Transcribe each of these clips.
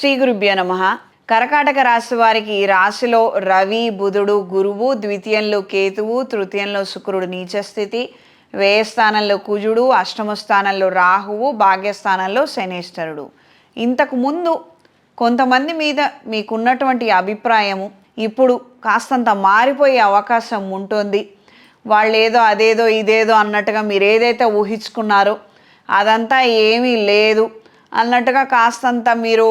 శ్రీ గురుభ్యో నమః. కర్కాటక రాశి వారికి ఈ రాశిలో రవి, బుధుడు, గురువు, ద్వితీయంలో కేతువు, తృతీయంలో శుక్రుడు నీచస్థితి, వ్యయస్థానంలో కుజుడు, అష్టమ స్థానంలో రాహువు, భాగ్యస్థానంలో శనేశ్వరుడు. ఇంతకు ముందు కొంతమంది మీద మీకున్నటువంటి అభిప్రాయము ఇప్పుడు కాస్తంత మారిపోయే అవకాశం ఉంటుంది. వాళ్ళు ఏదో అదేదో ఇదేదో అన్నట్టుగా మీరు ఏదైతే ఊహించుకున్నారో అదంతా ఏమీ లేదు అన్నట్టుగా కాస్తంత మీరు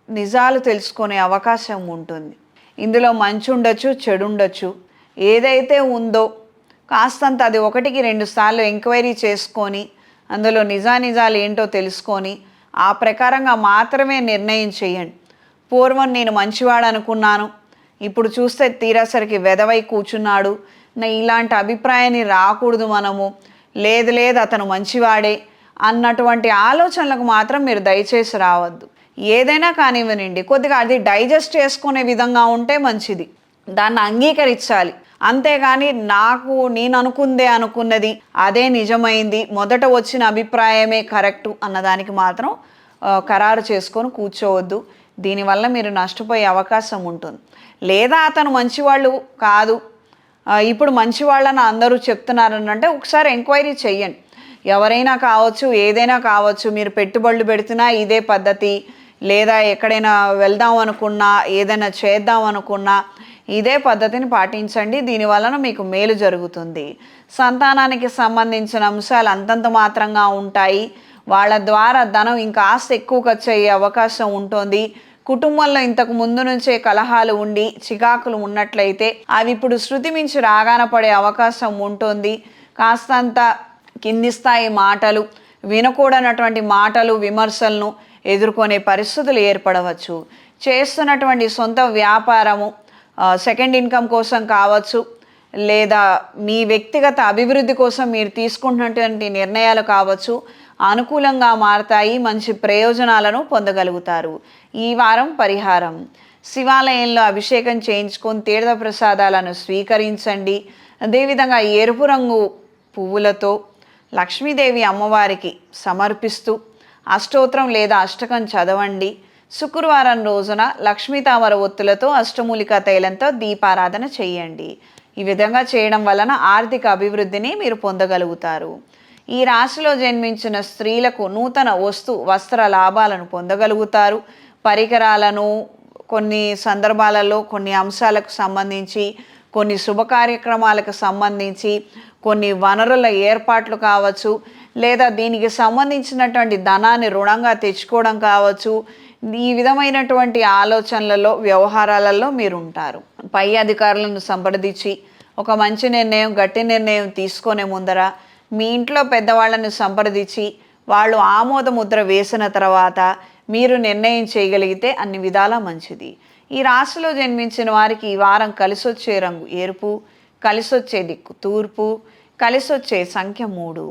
నిజాలు తెలుసుకునే అవకాశం ఉంటుంది. ఇందులో మంచి ఉండొచ్చు, చెడు ఉండొచ్చు. ఏదైతే ఉందో కాస్తంత అది 1-2 సార్లు ఎంక్వైరీ చేసుకొని అందులో నిజానిజాలు ఏంటో తెలుసుకొని ఆ ప్రకారంగా మాత్రమే నిర్ణయం చేయండి. పూర్వం నేను మంచివాడు అనుకున్నాను, ఇప్పుడు చూస్తే తీరేసరికి వెధవై కూర్చున్నాడు, ఇలాంటి అభిప్రాయాన్ని రాకూడదు. మనము లేదు అతను మంచివాడే అన్నటువంటి ఆలోచనలకు మాత్రం మీరు దయచేసి రావద్దు. ఏదైనా కానివ్వనండి, కొద్దిగా అది డైజెస్ట్ చేసుకునే విధంగా ఉంటే మంచిది. దాన్ని అంగీకరించాలి. అంతేగాని నేను అనుకున్నది అదే నిజమైంది, మొదట వచ్చిన అభిప్రాయమే కరెక్టు అన్నదానికి మాత్రం ఖరారు చేసుకొని కూర్చోవద్దు. దీనివల్ల మీరు నష్టపోయే అవకాశం ఉంటుంది. లేదా అతను మంచివాళ్ళు కాదు, ఇప్పుడు మంచివాళ్ళని అందరూ చెప్తున్నారనంటే ఒకసారి ఎంక్వైరీ చెయ్యండి. ఎవరైనా కావచ్చు, ఏదైనా కావచ్చు, మీరు పెట్టుబడులు పెడుతున్నా ఇదే పద్ధతి, లేదా ఎక్కడైనా వెళ్దాం అనుకున్నా, ఏదైనా చేద్దాం అనుకున్నా ఇదే పద్ధతిని పాటించండి. దీనివలన మీకు మేలు జరుగుతుంది. సంతానానికి సంబంధించిన అంశాలు అంతంత మాత్రంగా ఉంటాయి. వాళ్ళ ద్వారా ధనం ఇంకా ఆస్తి ఎక్కువ ఖర్చు అయ్యే అవకాశం ఉంటుంది. కుటుంబంలో ఇంతకు ముందు నుంచే కలహాలు ఉండి చికాకులు ఉన్నట్లయితే అవి ఇప్పుడు శృతి మించి రాగాన పడే అవకాశం ఉంటుంది. కాస్తంత కింది స్థాయి మాటలు, వినకూడనటువంటి మాటలు, విమర్శలను ఎదుర్కొనే పరిస్థితులు ఏర్పడవచ్చు. చేస్తున్నటువంటి సొంత వ్యాపారము, సెకండ్ ఇన్కమ్ కోసం కావచ్చు, లేదా మీ వ్యక్తిగత అభివృద్ధి కోసం మీరు తీసుకుంటున్నటువంటి నిర్ణయాలు కావచ్చు, అనుకూలంగా మారతాయి. మంచి ప్రయోజనాలను పొందగలుగుతారు. ఈ వారం పరిహారం: శివాలయంలో అభిషేకం చేయించుకొని తీర్థ ప్రసాదాలను స్వీకరించండి. అదేవిధంగా ఎరుపు రంగు పువ్వులతో లక్ష్మీదేవి అమ్మవారికి సమర్పిస్తూ అష్టోత్తరం లేదా అష్టకం చదవండి. శుక్రవారం రోజున లక్ష్మీ తామర ఒత్తులతో అష్టమూలికా తైలంతో దీపారాధన చేయండి. ఈ విధంగా చేయడం వలన ఆర్థిక అభివృద్ధిని మీరు పొందగలుగుతారు. ఈ రాశిలో జన్మించిన స్త్రీలకు నూతన వస్త్ర లాభాలను పొందగలుగుతారు. పరికరాలను, కొన్ని సందర్భాలలో కొన్ని అంశాలకు సంబంధించి, కొన్ని శుభ కార్యక్రమాలకు సంబంధించి, కొన్ని వనరుల ఏర్పాట్లు కావచ్చు, లేదా దీనికి సంబంధించినటువంటి ధనాన్ని రుణంగా తెచ్చుకోవడం కావచ్చు. ఈ విధమైనటువంటి ఆలోచనలలో, వ్యవహారాలలో మీరు ఉంటారు. పై అధికారులను సంప్రదించి ఒక మంచి నిర్ణయం, గట్టి నిర్ణయం తీసుకునే ముందర మీ ఇంట్లో పెద్దవాళ్ళని సంప్రదించి వాళ్ళు ఆమోద ముద్ర వేసిన తర్వాత మీరు నిర్ణయం చేయగలిగితే అన్ని విధాలా మంచిది. ఈ రాశిలో జన్మించిన వారికి ఈ వారం కలిసొచ్చే రంగు ఎరుపు, కలిసొచ్చే దిక్కు తూర్పు, కలిసొచ్చే సంఖ్య 3.